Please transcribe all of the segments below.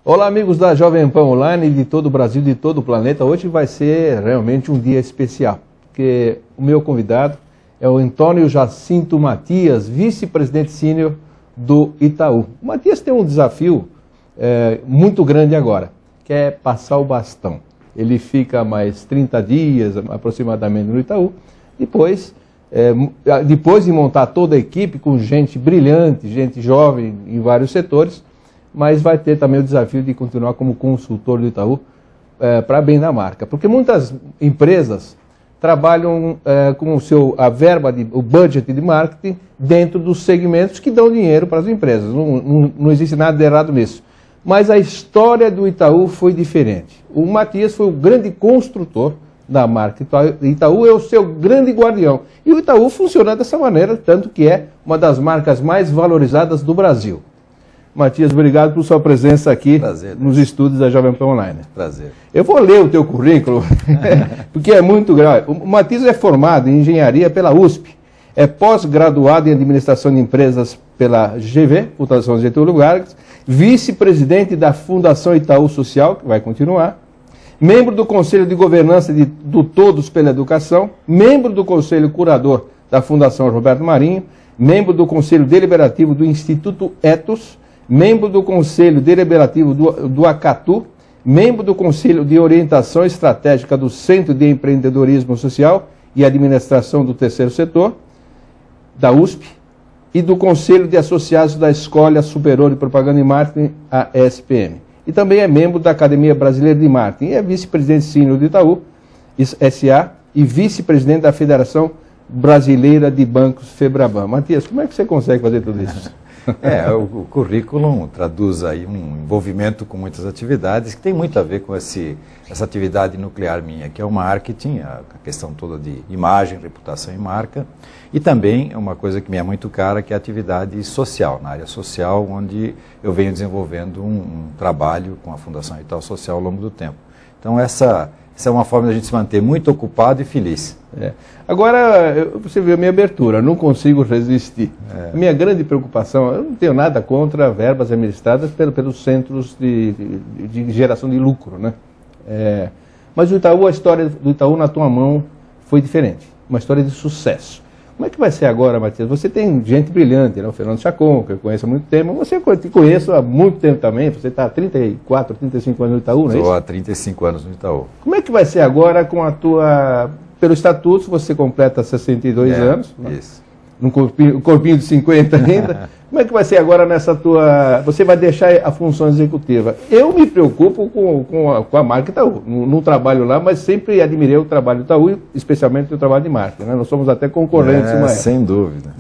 Olá, amigos da Jovem Pan Online de todo o Brasil, de todo o planeta. Hoje vai ser realmente um dia especial, porque o meu convidado é o Antônio Jacinto Matias, vice-presidente sênior do Itaú. O Matias tem um desafio muito grande agora, que é passar o bastão. Ele fica mais 30 dias aproximadamente no Itaú, depois de montar toda a equipe com gente brilhante, gente jovem em vários setores, mas vai ter também o desafio de continuar como consultor do Itaú para bem da marca. Porque muitas empresas trabalham com a verba, o budget de marketing dentro dos segmentos que dão dinheiro para as empresas. Não existe nada de errado nisso. Mas a história do Itaú foi diferente. O Matias foi o grande construtor da marca Itaú, é o seu grande guardião. E o Itaú funciona dessa maneira, tanto que é uma das marcas mais valorizadas do Brasil. Matias, obrigado por sua presença aqui nos estúdios da Jovem Pan Online. Prazer. Eu vou ler o teu currículo, porque é muito grave. O Matias é formado em engenharia pela USP, é pós-graduado em administração de empresas pela GV, Fundação Getúlio Vargas, vice-presidente da Fundação Itaú Social, que vai continuar, membro do Conselho de Governança do Todos pela Educação, membro do Conselho Curador da Fundação Roberto Marinho, membro do Conselho Deliberativo do Instituto Ethos, membro do Conselho Deliberativo do Acatu, membro do Conselho de Orientação Estratégica do Centro de Empreendedorismo Social e Administração do Terceiro Setor, da USP, e do Conselho de Associados da Escola Superior de Propaganda e Marketing, a ESPM. E também é membro da Academia Brasileira de Marketing, e é vice-presidente sênior do Itaú, SA, e vice-presidente da Federação Brasileira de Bancos, Febraban. Matias, como é que você consegue fazer tudo isso? O currículo traduz aí um envolvimento com muitas atividades que tem muito a ver com essa atividade nuclear minha, que é o marketing, a questão toda de imagem, reputação e marca, e também uma coisa que me é muito cara, que é a atividade social, na área social, onde eu venho desenvolvendo um trabalho com a Fundação Itaú Social ao longo do tempo. Então essa é uma forma de a gente se manter muito ocupado e feliz. Agora, você viu a minha abertura, não consigo resistir. A minha grande preocupação, eu não tenho nada contra verbas administradas pelos centros de geração de lucro, né? Mas o Itaú, a história do Itaú na tua mão foi diferente, uma história de sucesso. Como é que vai ser agora, Matias? Você tem gente brilhante, né? O Fernando Chacon, que eu conheço há muito tempo, mas eu te conheço há muito tempo também, você está há 34, 35 anos no Itaú, não é isso? Estou há 35 anos no Itaú. Como é que vai ser agora com a tua... Pelo estatuto, você completa 62 anos, isso. Num corpinho de 50 ainda. Como é que vai ser agora nessa tua... Você vai deixar a função executiva. Eu me preocupo com a marca Itaú. Não trabalho lá, mas sempre admirei o trabalho do Itaú, especialmente o trabalho de marca, né? Nós somos até concorrentes. Sem dúvida.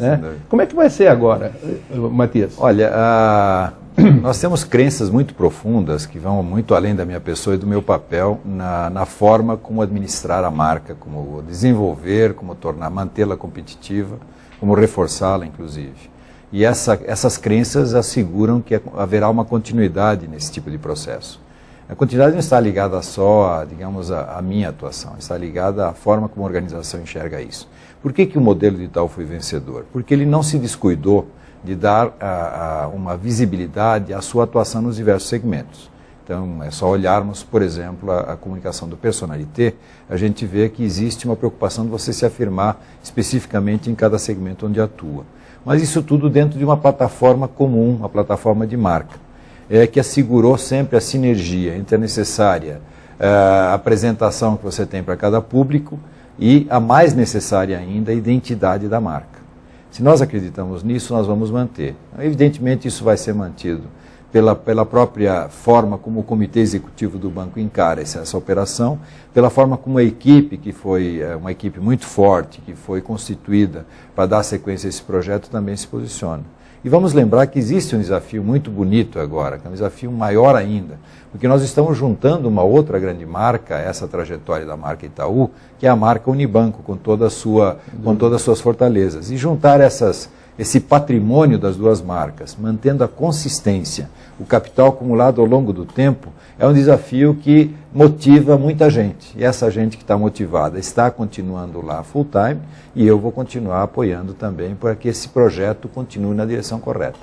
Como é que vai ser agora, Matias? Olha, nós temos crenças muito profundas que vão muito além da minha pessoa e do meu papel na forma como administrar a marca, como desenvolver, como mantê-la competitiva, como reforçá-la, inclusive. E essas crenças asseguram que haverá uma continuidade nesse tipo de processo. A continuidade não está ligada só, digamos, à minha atuação, está ligada à forma como a organização enxerga isso. Por que o modelo de Itaú foi vencedor? Porque ele não se descuidou de dar uma visibilidade à sua atuação nos diversos segmentos. Então, é só olharmos, por exemplo, a comunicação do Personalité, a gente vê que existe uma preocupação de você se afirmar especificamente em cada segmento onde atua. Mas isso tudo dentro de uma plataforma comum, uma plataforma de marca, que assegurou sempre a sinergia entre a necessária apresentação que você tem para cada público e a mais necessária ainda, a identidade da marca. Se nós acreditamos nisso, nós vamos manter. Evidentemente, isso vai ser mantido pela própria forma como o Comitê Executivo do Banco encara essa operação, pela forma como a equipe, que foi uma equipe muito forte, que foi constituída para dar sequência a esse projeto, também se posiciona. E vamos lembrar que existe um desafio muito bonito agora, que é um desafio maior ainda, porque nós estamos juntando uma outra grande marca, essa trajetória da marca Itaú, que é a marca Unibanco, com todas as suas fortalezas. E juntar esse patrimônio das duas marcas, mantendo a consistência, o capital acumulado ao longo do tempo, é um desafio que motiva muita gente. E essa gente que está motivada está continuando lá full time, e eu vou continuar apoiando também para que esse projeto continue na direção correta.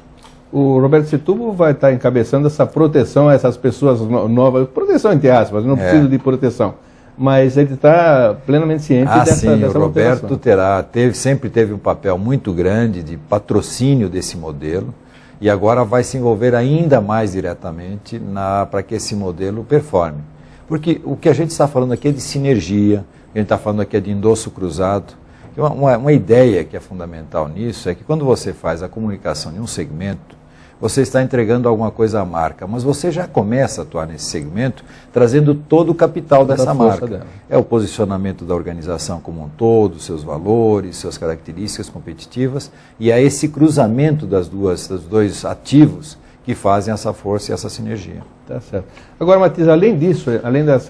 O Roberto Setúbal vai estar encabeçando essa proteção a essas pessoas novas, proteção entre aspas, não precisa de proteção, mas ele está plenamente ciente dessa sim, o Roberto motivação. sempre teve um papel muito grande de patrocínio desse modelo e agora vai se envolver ainda mais diretamente para que esse modelo performe. Porque o que a gente está falando aqui é de sinergia, a gente está falando aqui é de endosso cruzado. Uma ideia que é fundamental nisso é que quando você faz a comunicação em um segmento, você está entregando alguma coisa à marca, mas você já começa a atuar nesse segmento trazendo todo o capital dessa marca. Dela. É o posicionamento da organização como um todo, seus valores, suas características competitivas, e é esse cruzamento dos dois ativos que fazem essa força e essa sinergia. Tá certo. Agora, Matias, além disso,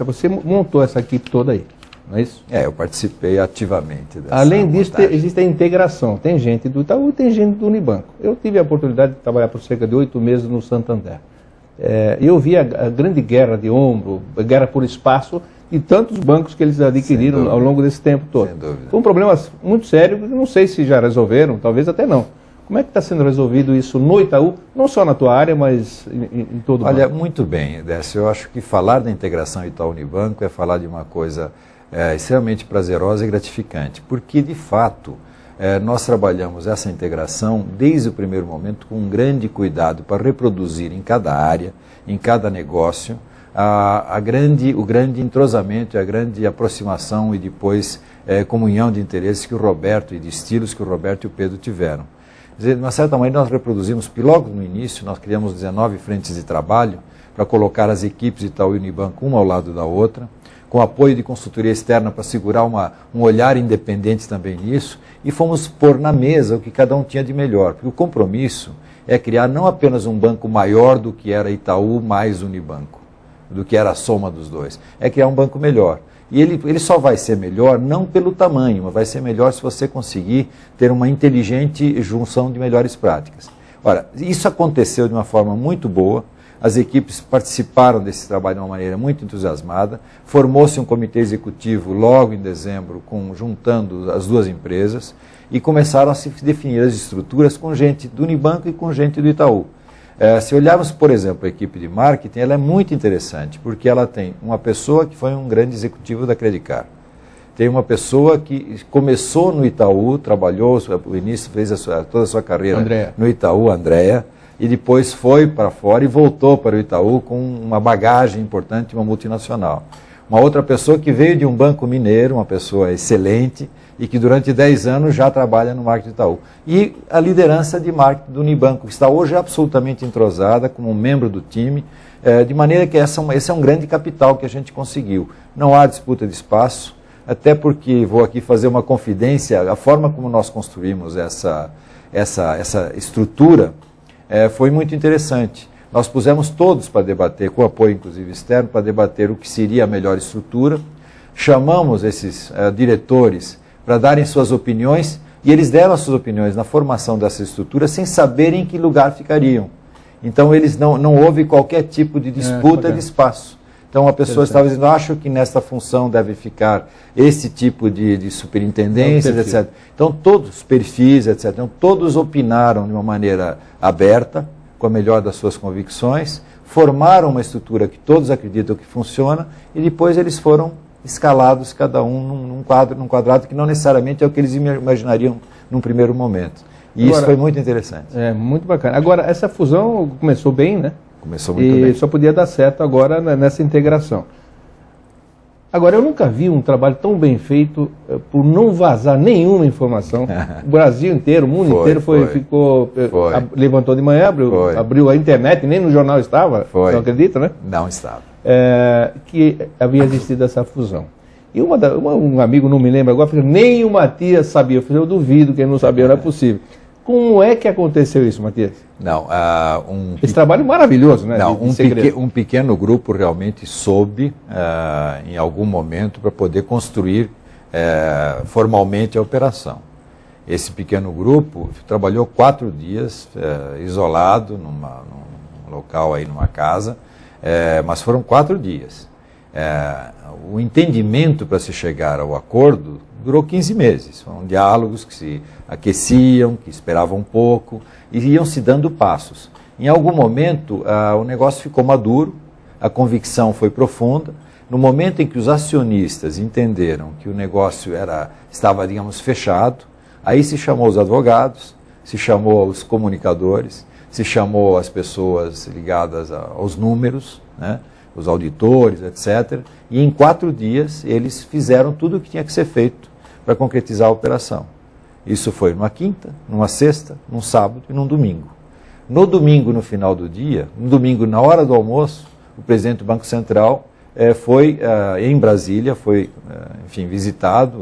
você montou essa equipe toda aí, não é isso? Eu participei ativamente dessa Além disso, montagem. existe a integração. Tem gente do Itaú e tem gente do Unibanco. Eu tive a oportunidade de trabalhar por cerca de 8 meses no Santander. Eu vi a grande guerra de ombro, a guerra por espaço de tantos bancos que eles adquiriram ao longo desse tempo todo. Sem dúvida. Foi um problema muito sério, não sei se já resolveram, talvez até não. Como é que está sendo resolvido isso no Itaú, não só na tua área, mas em todo o Olha, banco? muito bem, Décio. Eu acho que falar da integração Itaú-Unibanco é falar de uma coisa extremamente prazerosa e gratificante, porque, de fato, nós trabalhamos essa integração desde o primeiro momento com um grande cuidado para reproduzir em cada área, em cada negócio, o grande entrosamento e a grande aproximação e depois comunhão de interesses que o Roberto e de estilos que o Roberto e o Pedro tiveram. De uma certa maneira, nós reproduzimos, logo no início, nós criamos 19 frentes de trabalho para colocar as equipes de Itaú e Unibanco uma ao lado da outra, com apoio de consultoria externa para segurar um olhar independente também nisso, e fomos pôr na mesa o que cada um tinha de melhor, porque o compromisso é criar não apenas um banco maior do que era Itaú mais Unibanco, do que era a soma dos dois, é criar um banco melhor. E ele só vai ser melhor não pelo tamanho, mas vai ser melhor se você conseguir ter uma inteligente junção de melhores práticas. Ora, isso aconteceu de uma forma muito boa, as equipes participaram desse trabalho de uma maneira muito entusiasmada, formou-se um comitê executivo logo em dezembro, juntando as duas empresas, e começaram a se definir as estruturas com gente do Unibanco e com gente do Itaú. Se olharmos, por exemplo, a equipe de marketing, ela é muito interessante, porque ela tem uma pessoa que foi um grande executivo da Credicar, tem uma pessoa que começou no Itaú, trabalhou no início, fez toda a sua carreira no Itaú, Andréa, e depois foi para fora e voltou para o Itaú com uma bagagem importante, uma multinacional. Uma outra pessoa que veio de um banco mineiro, uma pessoa excelente, e que durante 10 anos já trabalha no marketing do Itaú. E a liderança de marketing do Unibanco, que está hoje absolutamente entrosada como um membro do time, de maneira que esse é um grande capital que a gente conseguiu. Não há disputa de espaço, até porque, vou aqui fazer uma confidência, a forma como nós construímos essa estrutura foi muito interessante. Nós pusemos todos para debater, com apoio inclusive externo, para debater o que seria a melhor estrutura, chamamos esses diretores para darem suas opiniões, e eles deram as suas opiniões na formação dessa estrutura sem saberem em que lugar ficariam. Então, não houve qualquer tipo de disputa de espaço. Então, a pessoa estava dizendo, acho que nesta função deve ficar esse tipo de superintendências, etc. Então, todos os perfis, etc. Então, todos opinaram de uma maneira aberta, com a melhor das suas convicções, formaram uma estrutura que todos acreditam que funciona, e depois eles foram escalados, cada um num quadrado que não necessariamente é o que eles imaginariam num primeiro momento. E agora, isso foi muito interessante. Muito bacana. Agora, essa fusão começou bem, né? Começou muito bem. E só podia dar certo agora nessa integração. Agora, eu nunca vi um trabalho tão bem feito por não vazar nenhuma informação. O Brasil inteiro, o mundo inteiro levantou de manhã, abriu a internet, nem no jornal estava, você não acredita, né? Não estava. Que havia existido essa fusão. E um amigo, não me lembro agora, falou, nem o Matias sabia. Eu falei, eu duvido que ele não sabia, não é possível. Como é que aconteceu isso, Matias? Não, esse trabalho maravilhoso, né? Não, um pequeno grupo realmente soube, em algum momento, para poder construir formalmente a operação. Esse pequeno grupo trabalhou 4 dias isolado num local aí, numa casa, mas foram 4 dias. O entendimento para se chegar ao acordo Durou 15 meses. Foram diálogos que se aqueciam, que esperavam um pouco e iam se dando passos. Em algum momento, o negócio ficou maduro, a convicção foi profunda. No momento em que os acionistas entenderam que o negócio estava, digamos, fechado, aí se chamou os advogados, se chamou os comunicadores, se chamou as pessoas ligadas aos números, né, os auditores, etc. E em 4 dias eles fizeram tudo o que tinha que ser feito para concretizar a operação. Isso foi numa quinta, numa sexta, num sábado e num domingo. No domingo, no final do dia, no domingo, na hora do almoço, o presidente do Banco Central foi em Brasília, foi, enfim, visitado,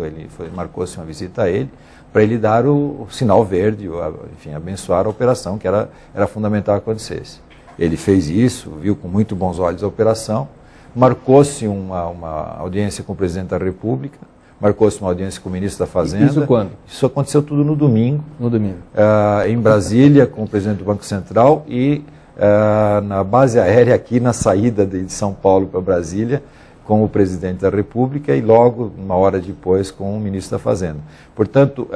marcou-se uma visita a ele, para ele dar o sinal verde, enfim, abençoar a operação, que era fundamental que acontecesse. Ele fez isso, viu com muito bons olhos a operação, marcou-se uma audiência com o presidente da República, marcou-se uma audiência com o ministro da Fazenda. Isso quando? Isso aconteceu tudo no domingo. No domingo. Em Brasília, com o presidente do Banco Central e na base aérea aqui na saída de São Paulo para Brasília, com o presidente da República e logo, uma hora depois, com o ministro da Fazenda. Portanto,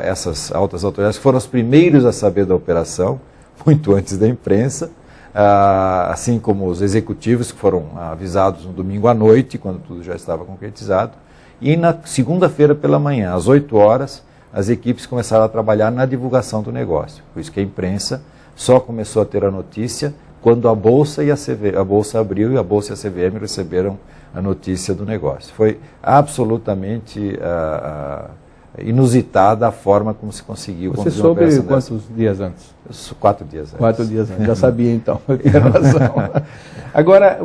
essas altas autoridades foram os primeiros a saber da operação, muito antes da imprensa, assim como os executivos que foram avisados no domingo à noite, quando tudo já estava concretizado. E na segunda-feira pela manhã, às 8 horas, as equipes começaram a trabalhar na divulgação do negócio. Por isso que a imprensa só começou a ter a notícia quando a Bolsa abriu e a Bolsa e a CVM receberam a notícia do negócio. Foi absolutamente inusitada a forma como se conseguiu. Você soube quantos dias antes? 4 dias antes. 4 dias antes, já sabia então, eu tinha razão. Agora,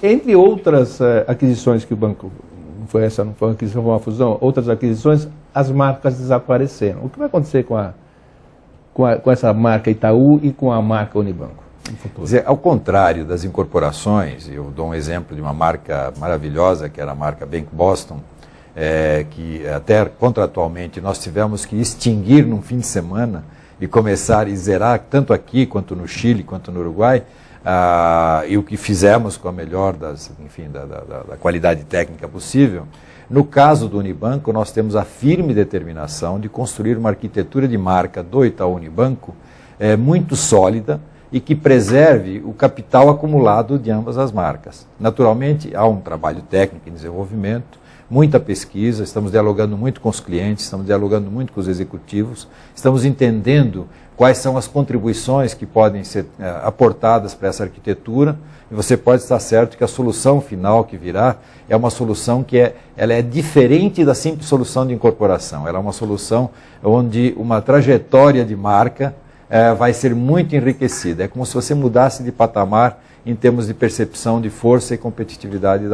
entre outras aquisições que o banco, não foi uma aquisição, foi uma fusão, outras aquisições, as marcas desapareceram. O que vai acontecer com essa marca Itaú e com a marca Unibanco? Quer dizer, ao contrário das incorporações, eu dou um exemplo de uma marca maravilhosa, que era a marca Bank Boston, que até contratualmente nós tivemos que extinguir num fim de semana e começar a zerar tanto aqui, quanto no Chile, quanto no Uruguai, e o que fizemos com a melhor da qualidade técnica possível. No caso do Unibanco, nós temos a firme determinação de construir uma arquitetura de marca do Itaú Unibanco muito sólida, e que preserve o capital acumulado de ambas as marcas. Naturalmente, há um trabalho técnico em desenvolvimento, muita pesquisa, estamos dialogando muito com os clientes, estamos dialogando muito com os executivos, estamos entendendo quais são as contribuições que podem ser aportadas para essa arquitetura, e você pode estar certo que a solução final que virá é uma solução que ela é diferente da simples solução de incorporação. Ela é uma solução onde uma trajetória de marca vai ser muito enriquecida. É como se você mudasse de patamar em termos de percepção de força e competitividade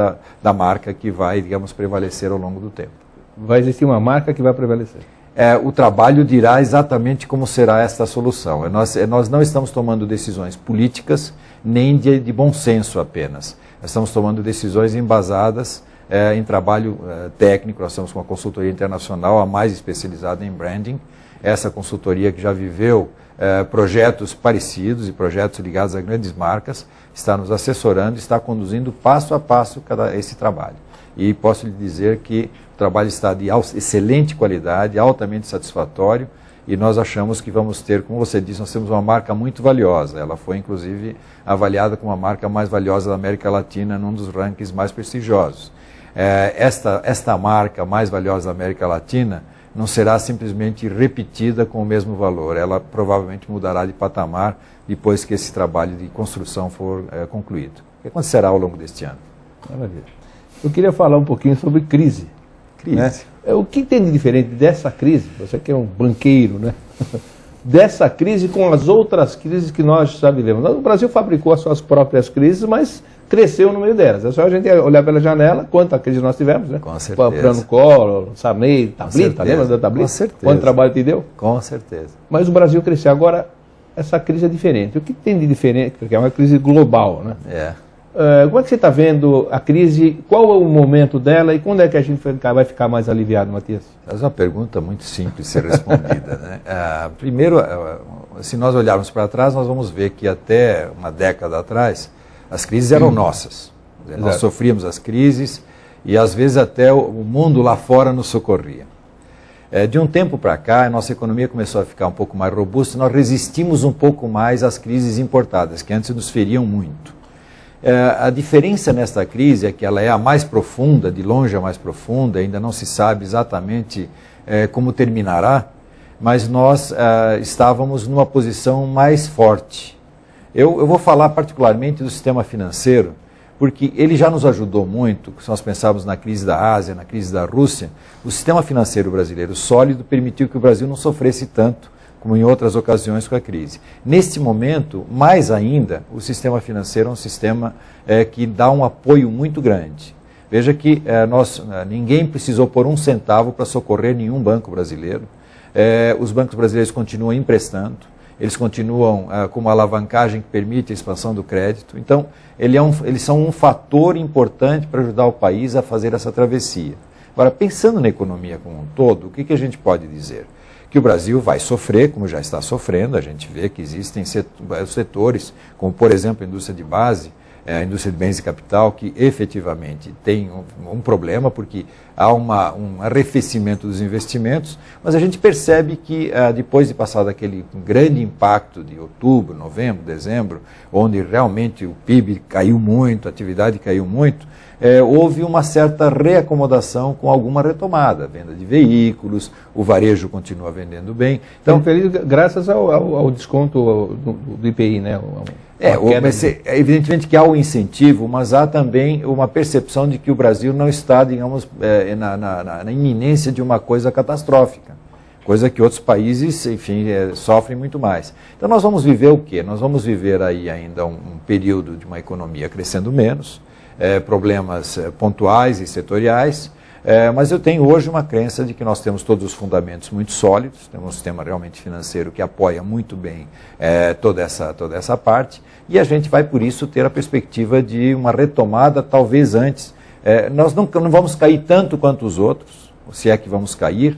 da marca que vai, digamos, prevalecer ao longo do tempo. Vai existir uma marca que vai prevalecer? O trabalho dirá exatamente como será esta solução. Nós não estamos tomando decisões políticas nem de bom senso apenas. Nós estamos tomando decisões embasadas em trabalho técnico. Nós estamos com uma consultoria internacional, a mais especializada em branding. Essa consultoria que já viveu projetos parecidos e projetos ligados a grandes marcas, está nos assessorando, está conduzindo passo a passo esse trabalho. E posso lhe dizer que o trabalho está de excelente qualidade, altamente satisfatório, e nós achamos que vamos ter, como você disse, nós temos uma marca muito valiosa. Ela foi, inclusive, avaliada como a marca mais valiosa da América Latina num dos rankings mais prestigiosos. Esta marca mais valiosa da América Latina não será simplesmente repetida com o mesmo valor. Ela provavelmente mudará de patamar depois que esse trabalho de construção for concluído. O que acontecerá ao longo deste ano? Maravilha. Eu queria falar um pouquinho sobre crise. Né? O que tem de diferente dessa crise, você que é um banqueiro, né? Dessa crise com as outras crises que nós já vivemos? O Brasil fabricou as suas próprias crises, mas cresceu no meio delas. É só a gente olhar pela janela, quanta crise nós tivemos, né? Com certeza. Plano Collor, Sarney, Tablita, lembra da Tablita? Com certeza. Quanto trabalho te deu? Com certeza. Mas o Brasil cresceu. Agora, essa crise é diferente. O que tem de diferente? Porque é uma crise global, né? Como é que você está vendo a crise? Qual é o momento dela e quando é que a gente vai ficar mais aliviado, Matias? Essa é uma pergunta muito simples de ser respondida, né? Primeiro, se nós olharmos para trás, nós vamos ver que até uma década atrás, as crises eram nossas. Nós sofríamos as crises e às vezes até o mundo lá fora nos socorria. De um tempo para cá, a nossa economia começou a ficar um pouco mais robusta, nós resistimos um pouco mais às crises importadas, que antes nos feriam muito. A diferença nesta crise é que ela é a mais profunda, de longe a mais profunda, ainda não se sabe exatamente como terminará, mas nós estávamos numa posição mais forte. Eu vou falar particularmente do sistema financeiro, porque ele já nos ajudou muito. Se nós pensarmos na crise da Ásia, na crise da Rússia, o sistema financeiro brasileiro sólido permitiu que o Brasil não sofresse tanto como em outras ocasiões com a crise. Neste momento, mais ainda, o sistema financeiro é um sistema que dá um apoio muito grande. Veja que ninguém precisou pôr um centavo para socorrer nenhum banco brasileiro. Os bancos brasileiros continuam emprestando. Eles continuam com uma alavancagem que permite a expansão do crédito. Então, eles são um fator importante para ajudar o país a fazer essa travessia. Agora, pensando na economia como um todo, o que a gente pode dizer? Que o Brasil vai sofrer, como já está sofrendo. A gente vê que existem setores, como, por exemplo, a indústria de base, a indústria de bens e capital, que efetivamente tem um problema, porque há um arrefecimento dos investimentos, mas a gente percebe que depois de passar daquele grande impacto de outubro, novembro, dezembro, onde realmente o PIB caiu muito, a atividade caiu muito, houve uma certa reacomodação com alguma retomada, venda de veículos, o varejo continua vendendo bem. Então, feliz graças ao desconto do IPI, né? Evidentemente que há um incentivo, mas há também uma percepção de que o Brasil não está, digamos, na iminência de uma coisa catastrófica, coisa que outros países, enfim, sofrem muito mais. Então nós vamos viver o quê? Nós vamos viver aí ainda um período de uma economia crescendo menos, problemas pontuais e setoriais, mas eu tenho hoje uma crença de que nós temos todos os fundamentos muito sólidos, temos um sistema realmente financeiro que apoia muito bem toda essa parte, e a gente vai, por isso, ter a perspectiva de uma retomada, talvez antes. Nós não vamos cair tanto quanto os outros, se é que vamos cair,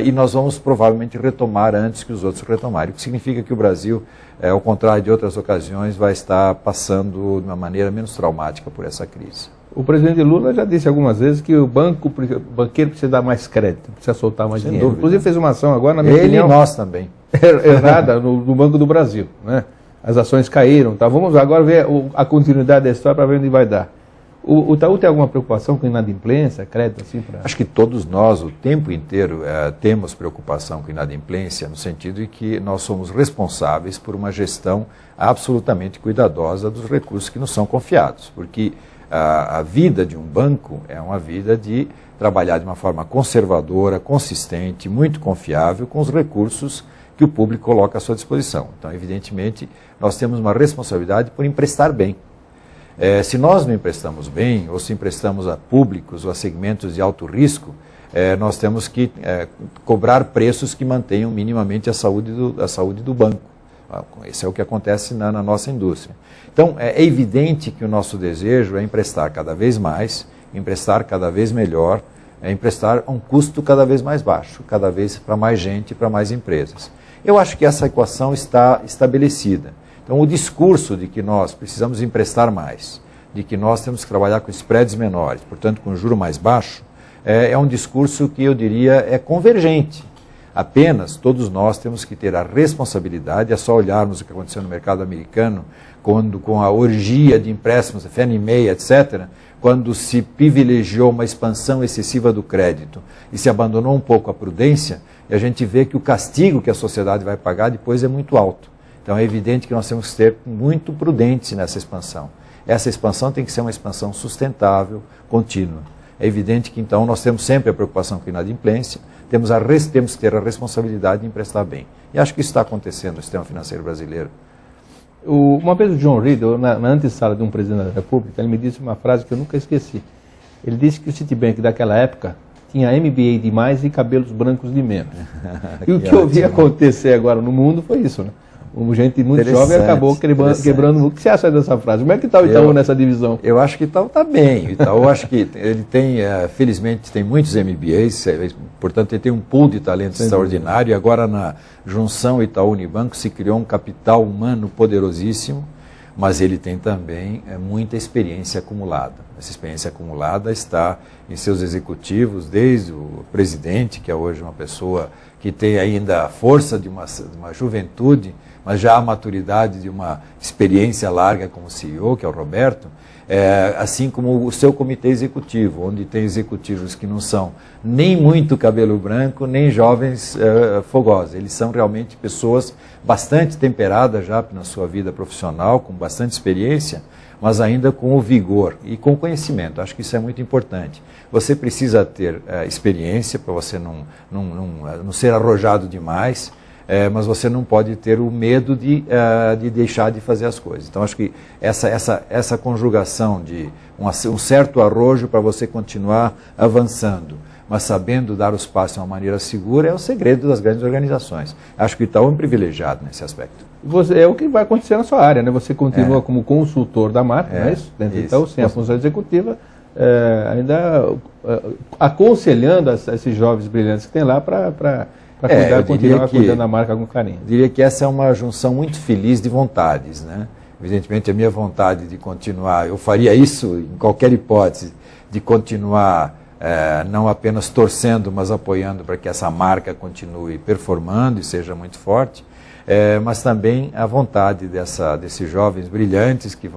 e nós vamos provavelmente retomar antes que os outros retomarem, o que significa que o Brasil, ao contrário de outras ocasiões, vai estar passando de uma maneira menos traumática por essa crise. O presidente Lula já disse algumas vezes que o banqueiro precisa dar mais crédito, precisa soltar mais dinheiro. Dúvida. Inclusive fez uma ação agora, na minha opinião, e nós também. Errada no Banco do Brasil, né? As ações caíram, tá? Vamos agora ver a continuidade da história para ver onde vai dar. O Itaú tem alguma preocupação com inadimplência, crédito assim? Acho que todos nós, o tempo inteiro, temos preocupação com inadimplência, no sentido de que nós somos responsáveis por uma gestão absolutamente cuidadosa dos recursos que nos são confiados, porque a vida de um banco é uma vida de trabalhar de uma forma conservadora, consistente, muito confiável com os recursos que o público coloca à sua disposição. Então, evidentemente, nós temos uma responsabilidade por emprestar bem. Se nós não emprestamos bem, ou se emprestamos a públicos ou a segmentos de alto risco, nós temos que cobrar preços que mantenham minimamente a saúde do banco. Esse é o que acontece na nossa indústria. Então, é evidente que o nosso desejo é emprestar cada vez mais, emprestar cada vez melhor, emprestar a um custo cada vez mais baixo, cada vez para mais gente, para mais empresas. Eu acho que essa equação está estabelecida. Então, o discurso de que nós precisamos emprestar mais, de que nós temos que trabalhar com spreads menores, portanto, com juro mais baixo, é um discurso que eu diria é convergente. Apenas todos nós temos que ter a responsabilidade, é só olharmos o que aconteceu no mercado americano, quando com a orgia de empréstimos, Fannie Mae, etc., quando se privilegiou uma expansão excessiva do crédito e se abandonou um pouco a prudência, e a gente vê que o castigo que a sociedade vai pagar depois é muito alto. Então é evidente que nós temos que ser muito prudentes nessa expansão. Essa expansão tem que ser uma expansão sustentável, contínua. É evidente que então nós temos sempre a preocupação com a inadimplência, temos que ter a responsabilidade de emprestar bem. E acho que isso está acontecendo no sistema financeiro brasileiro. Uma vez o John Reed, na antessala de um presidente da República, ele me disse uma frase que eu nunca esqueci. Ele disse que o Citibank daquela época tinha MBA de mais e cabelos brancos de menos. E o que eu vi acontecer agora no mundo foi isso, né? Gente muito jovem acabou quebrando. O que você acha dessa frase? Como é que está o Itaú nessa divisão? Eu acho que o Itaú está bem. O Itaú, acho que ele tem, felizmente, tem muitos MBAs, portanto, ele tem um pool de talentos extraordinário. E agora, na junção Itaú-Unibanco, se criou um capital humano poderosíssimo. mas ele tem também muita experiência acumulada. Essa experiência acumulada está em seus executivos, desde o presidente, que é hoje uma pessoa que tem ainda a força de uma juventude, mas já a maturidade de uma experiência larga como CEO, que é o Roberto, assim como o seu comitê executivo, onde tem executivos que não são nem muito cabelo branco, nem jovens fogosos. Eles são realmente pessoas bastante temperadas já na sua vida profissional, com bastante experiência, mas ainda com o vigor e com o conhecimento. Acho que isso é muito importante. Você precisa ter experiência para você não ser arrojado demais, mas você não pode ter o medo de deixar de fazer as coisas. Então, acho que essa conjugação de um certo arrojo para você continuar avançando, mas sabendo dar os passos de uma maneira segura, é o segredo das grandes organizações. Acho que o Itaú é um privilegiado nesse aspecto. É o que vai acontecer na sua área, né? Você continua como consultor da marca, não é isso? Dentro do Itaú, sem a função executiva, ainda aconselhando esses jovens brilhantes que tem lá para continuar cuidando da marca com carinho. Diria que essa é uma junção muito feliz de vontades, né? Evidentemente, a minha vontade de continuar, eu faria isso em qualquer hipótese, de continuar não apenas torcendo, mas apoiando para que essa marca continue performando e seja muito forte, mas também a vontade desses jovens brilhantes que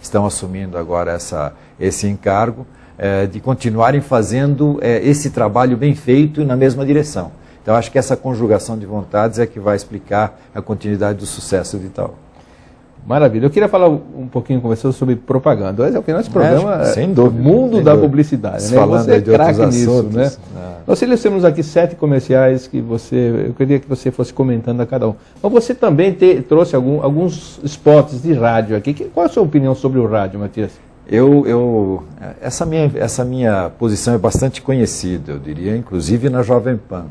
estão assumindo agora esse encargo, de continuarem fazendo esse trabalho bem feito e na mesma direção. Então, acho que essa conjugação de vontades é que vai explicar a continuidade do sucesso do Itaú. Maravilha. Eu queria falar um pouquinho com você sobre propaganda. Afinal, esse programa sem dúvida, mundo da publicidade. Né? Falando você é de outros nisso, assuntos, né? Nós selecionamos aqui 7 comerciais que eu queria que você fosse comentando a cada um. Mas você também trouxe alguns spots de rádio aqui. Qual é a sua opinião sobre o rádio, Matias? Essa minha posição é bastante conhecida, eu diria, inclusive na Jovem Pan.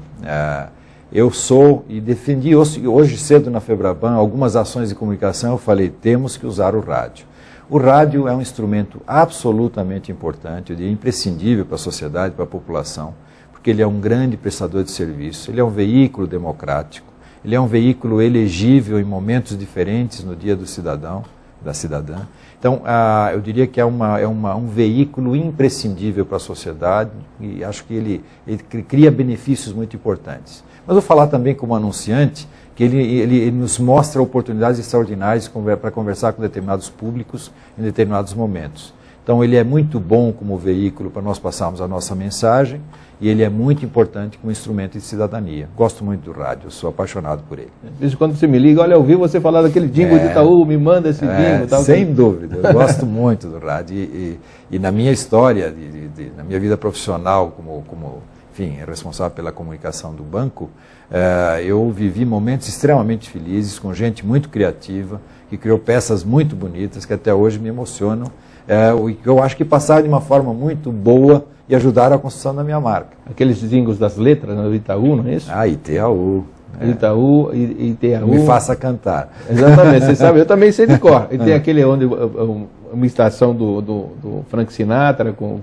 Eu sou e defendi hoje cedo na Febraban algumas ações de comunicação. Eu falei, temos que usar o rádio. O rádio é um instrumento absolutamente importante, eu diria, imprescindível para a sociedade, para a população, porque ele é um grande prestador de serviço, ele é um veículo democrático, ele é um veículo elegível em momentos diferentes no dia do cidadão, da cidadã. Então, eu diria que é um veículo imprescindível para a sociedade e acho que ele cria benefícios muito importantes. Mas vou falar também como anunciante que ele nos mostra oportunidades extraordinárias para conversar com determinados públicos em determinados momentos. Então, ele é muito bom como veículo para nós passarmos a nossa mensagem e ele é muito importante como instrumento de cidadania. Gosto muito do rádio, sou apaixonado por ele. De vez em quando você me liga, olha, eu ouvi você falar daquele jingle de Itaú, me manda esse jingle. Tal, sem dúvida, eu gosto muito do rádio e na minha história, na minha vida profissional como responsável pela comunicação do banco, eu vivi momentos extremamente felizes com gente muito criativa, que criou peças muito bonitas, que até hoje me emocionam, eu acho que passaram de uma forma muito boa e ajudaram a construção da minha marca. Aqueles jingles das letras do Itaú, não é isso? Itaú. Itaú e Itaú. Me faça cantar. Exatamente, você sabe, eu também sei de cor. E tem aquele uma estação do Frank Sinatra com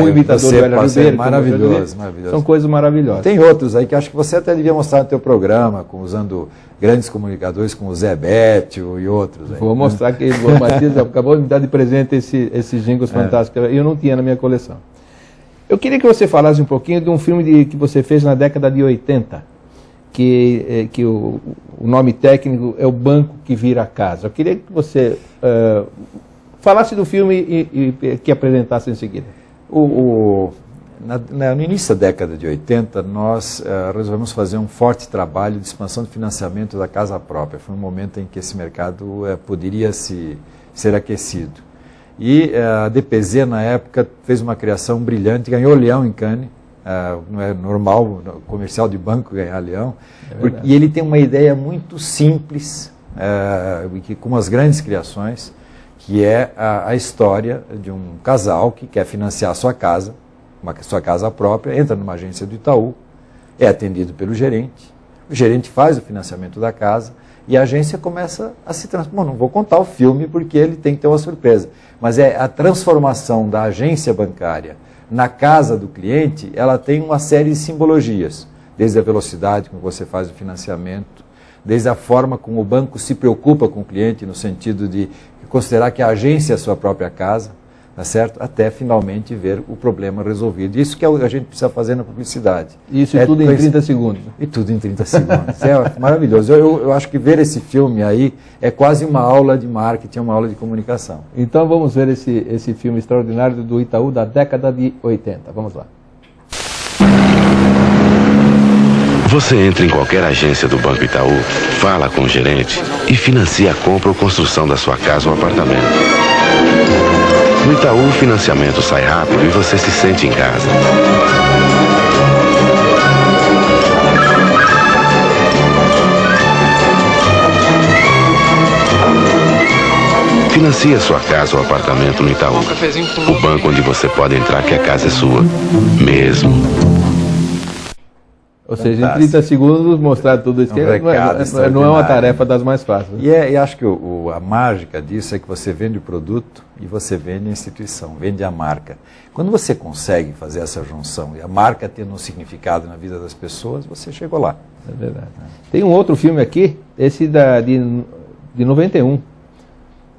o imitador do Hélio Ribeiro. Maravilhoso. São coisas maravilhosas. Tem outros aí que acho que você até devia mostrar no teu programa, usando grandes comunicadores como o Zé Bétio e outros. Aí, vou mostrar que o Matias acabou de me dar de presente esses jingles fantásticos. Eu não tinha na minha coleção. Eu queria que você falasse um pouquinho de um filme que você fez na década de 80, que o nome técnico é O Banco que Vira Casa. Eu queria que você falasse do filme e que apresentasse em seguida. No início da década de 80, nós resolvemos fazer um forte trabalho de expansão de financiamento da casa própria. Foi um momento em que esse mercado poderia ser aquecido. E a DPZ, na época, fez uma criação brilhante, ganhou Leão em Cannes. Não é normal comercial de banco ganhar Leão. E ele tem uma ideia muito simples, com umas grandes criações, que é a história de um casal que quer financiar sua casa própria, entra numa agência do Itaú, é atendido pelo gerente, o gerente faz o financiamento da casa e a agência começa a se transformar. Não vou contar o filme porque ele tem que ter uma surpresa, mas a transformação da agência bancária na casa do cliente, ela tem uma série de simbologias, desde a velocidade com que você faz o financiamento, desde a forma como o banco se preocupa com o cliente, no sentido de considerar que a agência é a sua própria casa, tá certo? Até finalmente ver o problema resolvido. Isso que a gente precisa fazer na publicidade. Isso tudo em 30 segundos. E tudo em 30 segundos. É maravilhoso. Eu acho que ver esse filme aí é quase uma aula de marketing, uma aula de comunicação. Então vamos ver esse filme extraordinário do Itaú da década de 80. Vamos lá. Você entra em qualquer agência do Banco Itaú, fala com o gerente e financia a compra ou construção da sua casa ou apartamento. No Itaú, o financiamento sai rápido e você se sente em casa. Financie a sua casa ou apartamento no Itaú. O banco onde você pode entrar que a casa é sua. Mesmo. Ou seja, em 30 segundos mostrar tudo isso, não é uma tarefa das mais fáceis. E acho que a mágica disso é que você vende o produto e você vende a instituição, vende a marca. Quando você consegue fazer essa junção e a marca tendo um significado na vida das pessoas, você chegou lá. É verdade. Tem um outro filme aqui, esse de 91.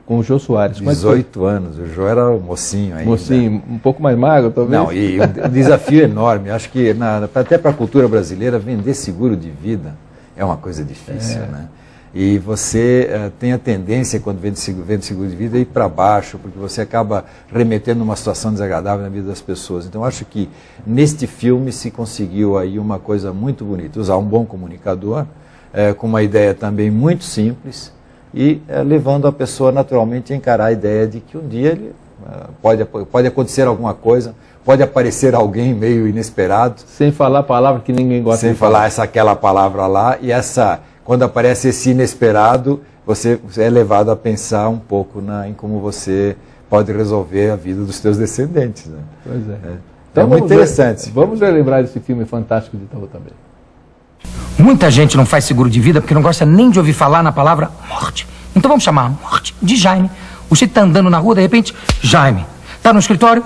Com o Jô Soares. 18 anos, o Jô era mocinho ainda. Mocinho, um pouco mais magro talvez. Não, e o desafio é enorme. Acho que até para a cultura brasileira, vender seguro de vida é uma coisa difícil, né? E você tem a tendência, quando vende seguro de vida, a ir para baixo, porque você acaba remetendo numa situação desagradável na vida das pessoas. Então, acho que neste filme se conseguiu aí uma coisa muito bonita. Usar um bom comunicador, com uma ideia também muito simples, e levando a pessoa naturalmente a encarar a ideia de que um dia pode acontecer alguma coisa, pode aparecer alguém meio inesperado. Sem falar a palavra que ninguém gosta de falar. Sem falar aquela palavra lá, e quando aparece esse inesperado, você é levado a pensar um pouco em como você pode resolver a vida dos seus descendentes. Né? Pois é. Então, muito interessante. Vamos relembrar desse filme fantástico de Itaú também. Muita gente não faz seguro de vida porque não gosta nem de ouvir falar na palavra morte. Então vamos chamar a morte de Jaime. O sujeito tá andando na rua, de repente, Jaime. Tá no escritório,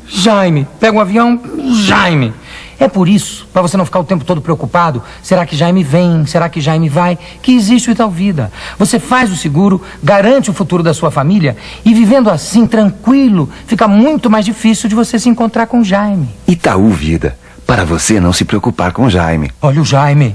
Jaime. Pega um avião, Jaime. É por isso, para você não ficar o tempo todo preocupado, será que Jaime vem, será que Jaime vai, que existe o Itaú Vida. Você faz o seguro, garante o futuro da sua família e vivendo assim, tranquilo, fica muito mais difícil de você se encontrar com Jaime. Itaú Vida, para você não se preocupar com Jaime. Olha o Jaime.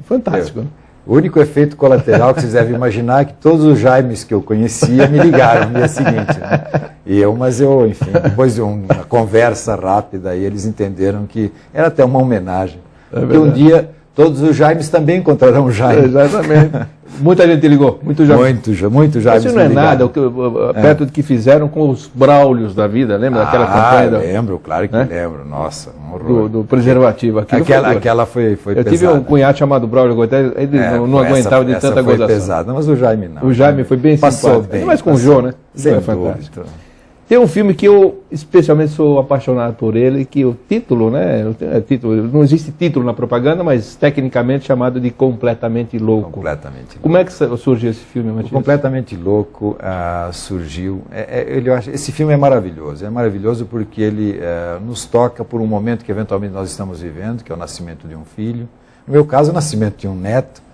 Fantástico. O único efeito colateral que vocês devem imaginar é que todos os Jaimes que eu conhecia me ligaram no dia seguinte. Né? Mas enfim, depois de uma conversa rápida, aí eles entenderam que era até uma homenagem. Porque um dia todos os Jaimes também encontrarão o Jaime. Exatamente. Muita gente ligou, muito Jaime. Muito Jaime. Isso não é nada, perto do que fizeram com os Braulios da vida, lembra daquela campanha? Lembro, claro que lembro, nossa, um horror. Do preservativo. Aquela foi pesada. Eu tive um cunhado chamado Braulio, ele não aguentava de tanta gozação. Pesada, mas o Jaime não. O Jaime foi bem simpático. Bem, mas com o Jô, né? Sem fantástico. Tem um filme que eu especialmente sou apaixonado por ele, que o título, né? Não existe título na propaganda, mas tecnicamente chamado de Completamente Louco. Completamente Louco. Como é que surgiu esse filme, Matias? Completamente Louco surgiu. Esse filme é maravilhoso. É maravilhoso porque ele nos toca por um momento que eventualmente nós estamos vivendo, que é o nascimento de um filho. No meu caso, o nascimento de um neto.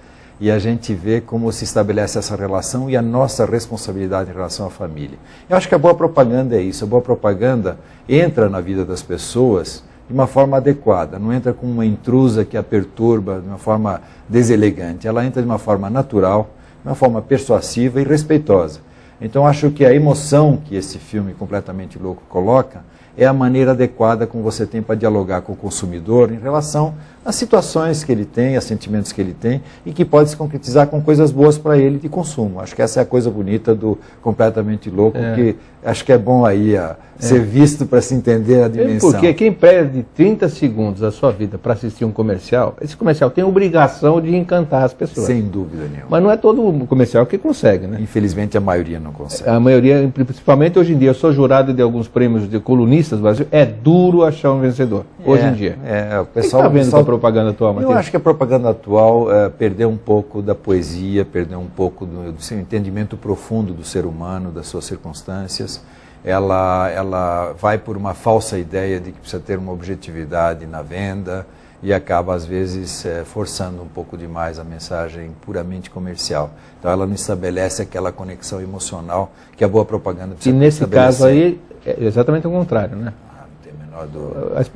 E a gente vê como se estabelece essa relação e a nossa responsabilidade em relação à família. Eu acho que a boa propaganda é isso. A boa propaganda entra na vida das pessoas de uma forma adequada. Não entra com uma intrusa que a perturba de uma forma deselegante. Ela entra de uma forma natural, de uma forma persuasiva e respeitosa. Então acho que a emoção que esse filme Completamente Louco coloca é a maneira adequada como você tem para dialogar com o consumidor em relação às situações que ele tem, aos sentimentos que ele tem e que pode se concretizar com coisas boas para ele de consumo. Acho que essa é a coisa bonita do Completamente Louco, que acho que é bom aí ser visto para se entender a dimensão. Porque quem perde 30 segundos da sua vida para assistir um comercial, esse comercial tem a obrigação de encantar as pessoas. Sem dúvida nenhuma. Mas não é todo comercial que consegue, né? Infelizmente a maioria não consegue. A maioria, principalmente hoje em dia, eu sou jurado de alguns prêmios de colunistas do Brasil, é duro achar um vencedor, hoje em dia. O pessoal, está vendo com a propaganda atual, Matias? Eu acho que a propaganda atual perdeu um pouco da poesia, perdeu um pouco do seu entendimento profundo do ser humano, das suas circunstâncias. Ela vai por uma falsa ideia de que precisa ter uma objetividade na venda e acaba, às vezes, forçando um pouco demais a mensagem puramente comercial. Então, ela não estabelece aquela conexão emocional que a boa propaganda precisa estabelecer. E nesse caso aí, é exatamente o contrário, né?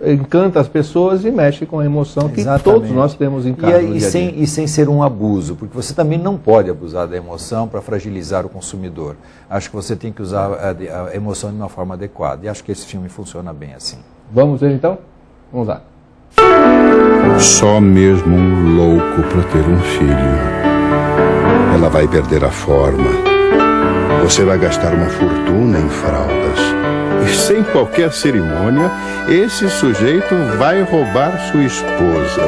Encanta as pessoas e mexe com a emoção que todos nós temos em casa. E sem ser um abuso, porque você também não pode abusar da emoção para fragilizar o consumidor. Acho que você tem que usar a emoção de uma forma adequada. E acho que esse filme funciona bem assim. Vamos ver então? Vamos lá. Só mesmo um louco para ter um filho. Ela vai perder a forma. Você vai gastar uma fortuna em fraldas. E sem qualquer cerimônia, esse sujeito vai roubar sua esposa,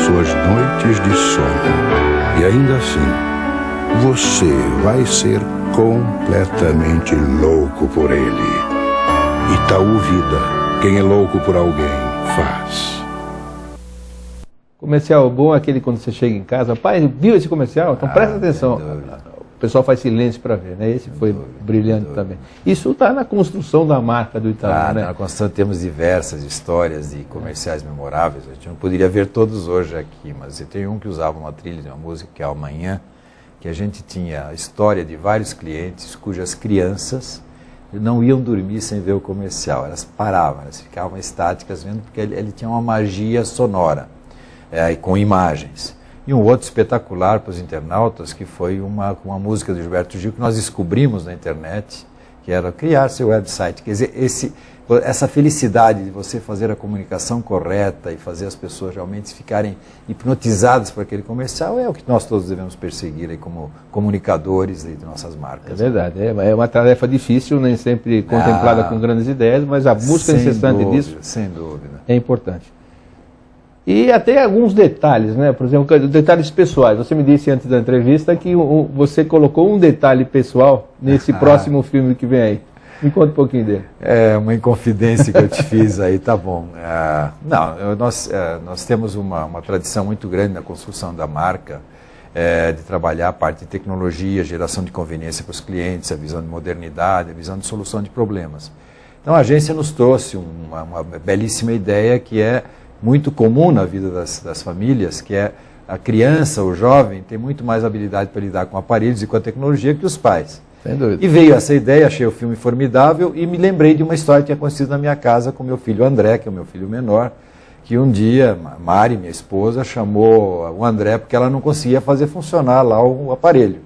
suas noites de sono. E ainda assim, você vai ser completamente louco por ele. Itaú Vida. Quem é louco por alguém, faz. Comercial bom é aquele quando você chega em casa, pai, viu esse comercial? Então presta atenção. O pessoal faz silêncio para ver, né? Esse foi brilhante também. Isso está na construção da marca do Itaú, né? Na construção temos diversas histórias de comerciais memoráveis. A gente não poderia ver todos hoje aqui, mas tem um que usava uma trilha de uma música que é Amanhã, que a gente tinha a história de vários clientes cujas crianças não iam dormir sem ver o comercial. Elas paravam, elas ficavam estáticas vendo, porque ele tinha uma magia sonora, com imagens. E um outro espetacular para os internautas, que foi uma música do Gilberto Gil, que nós descobrimos na internet, que era criar seu website. Quer dizer, essa felicidade de você fazer a comunicação correta e fazer as pessoas realmente ficarem hipnotizadas por aquele comercial é o que nós todos devemos perseguir aí como comunicadores de nossas marcas. É verdade, é uma tarefa difícil, nem sempre contemplada com grandes ideias, mas a busca incessante disso sem dúvida. É importante. E até alguns detalhes, né? Por exemplo, detalhes pessoais. Você me disse antes da entrevista que você colocou um detalhe pessoal nesse próximo filme que vem aí. Me conta um pouquinho dele. É uma inconfidência que eu te fiz aí, tá bom. Nós temos uma tradição muito grande na construção da marca, de trabalhar a parte de tecnologia, geração de conveniência para os clientes, a visão de modernidade, a visão de solução de problemas. Então a agência nos trouxe uma belíssima ideia que é muito comum na vida das famílias, que é a criança, o jovem, tem muito mais habilidade para lidar com aparelhos e com a tecnologia que os pais. Sem dúvida. E veio essa ideia, achei o filme formidável e me lembrei de uma história que tinha acontecido na minha casa com meu filho André, que é o meu filho menor, que um dia, Mari, minha esposa, chamou o André porque ela não conseguia fazer funcionar lá o aparelho.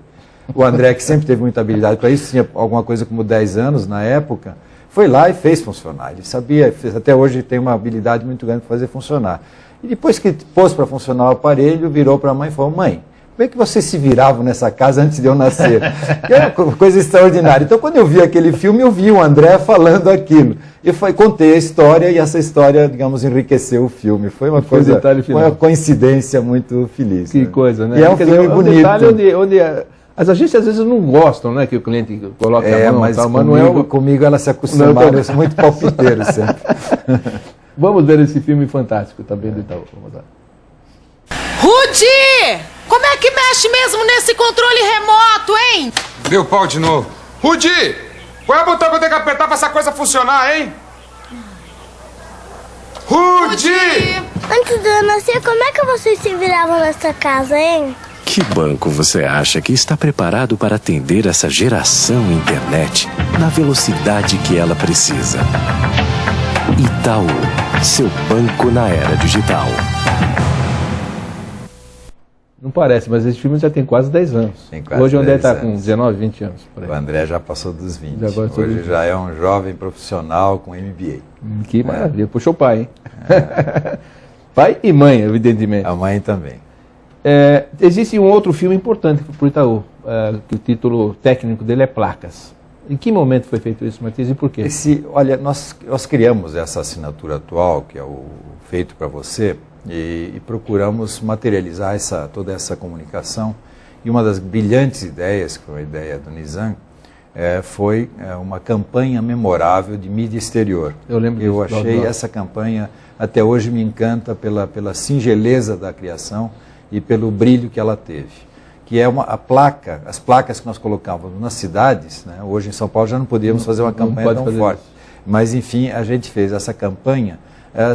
O André, que sempre teve muita habilidade para isso, tinha alguma coisa como 10 anos na época, foi lá e fez funcionar. Ele sabia, até hoje tem uma habilidade muito grande para fazer funcionar. E depois que pôs para funcionar o aparelho, virou para a mãe e falou: mãe, como é que vocês se viravam nessa casa antes de eu nascer? Que é uma coisa extraordinária. Então, quando eu vi aquele filme, eu vi o André falando aquilo. E contei a história e essa história, digamos, enriqueceu o filme. Foi uma coincidência muito feliz. Que coisa, né? E é um filme bonito. Detalhe onde as agências às vezes não gostam, né, que o cliente coloque a mão. Mas comigo ela se acostumaram, eu sou muito palpiteiro sempre. Vamos ver esse filme fantástico também do Itaú. Vamos lá. Rudi! Como é que mexe mesmo nesse controle remoto, hein? Deu pau de novo. Rudi! Qual é o botão que eu tenho que apertar pra essa coisa funcionar, hein? Rudi! Antes de eu nascer, como é que vocês se viravam nessa casa, hein? Que banco você acha que está preparado para atender essa geração internet na velocidade que ela precisa? Itaú, seu banco na era digital. Não parece, mas esse filme já tem quase 10 anos. Hoje o André está com 19, 20 anos. Por aí. O André já passou dos 20. Hoje já é um jovem profissional com MBA. Que maravilha. Puxou o pai, hein? Pai e mãe, evidentemente. A mãe também. Existe um outro filme importante para o Itaú, que o título técnico dele é Placas. Em que momento foi feito isso, Matias, e por quê? Olha, nós criamos essa assinatura atual, que é o Feito para Você, e procuramos materializar toda essa comunicação. E uma das brilhantes ideias, que foi a ideia do Nizam, foi uma campanha memorável de mídia exterior. Eu lembro disso. Eu achei essa campanha, até hoje me encanta pela singeleza da criação e pelo brilho que ela teve, que é as placas que nós colocávamos nas cidades, né? Hoje em São Paulo já não podíamos fazer uma campanha tão forte, mas enfim, a gente fez essa campanha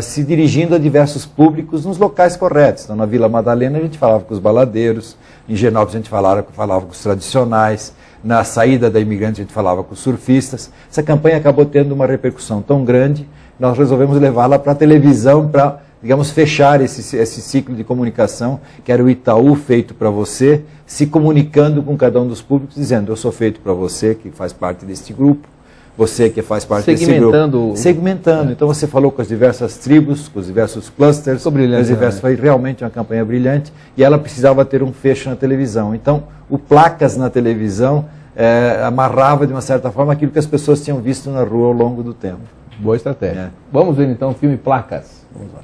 se dirigindo a diversos públicos nos locais corretos. Então, na Vila Madalena a gente falava com os baladeiros, em Genópolis a gente falava com os tradicionais, na saída da imigrante a gente falava com os surfistas. Essa campanha acabou tendo uma repercussão tão grande, nós resolvemos levá-la para a televisão para, digamos, fechar esse ciclo de comunicação, que era o Itaú feito para você, se comunicando com cada um dos públicos, dizendo: eu sou feito para você, que faz parte deste grupo, você que faz parte desse grupo. Segmentando. Então você falou com as diversas tribos, com os diversos clusters, foi realmente uma campanha brilhante, e ela precisava ter um fecho na televisão. Então, o Placas na televisão amarrava, de uma certa forma, aquilo que as pessoas tinham visto na rua ao longo do tempo. Boa estratégia. Vamos ver então o filme Placas. Vamos lá.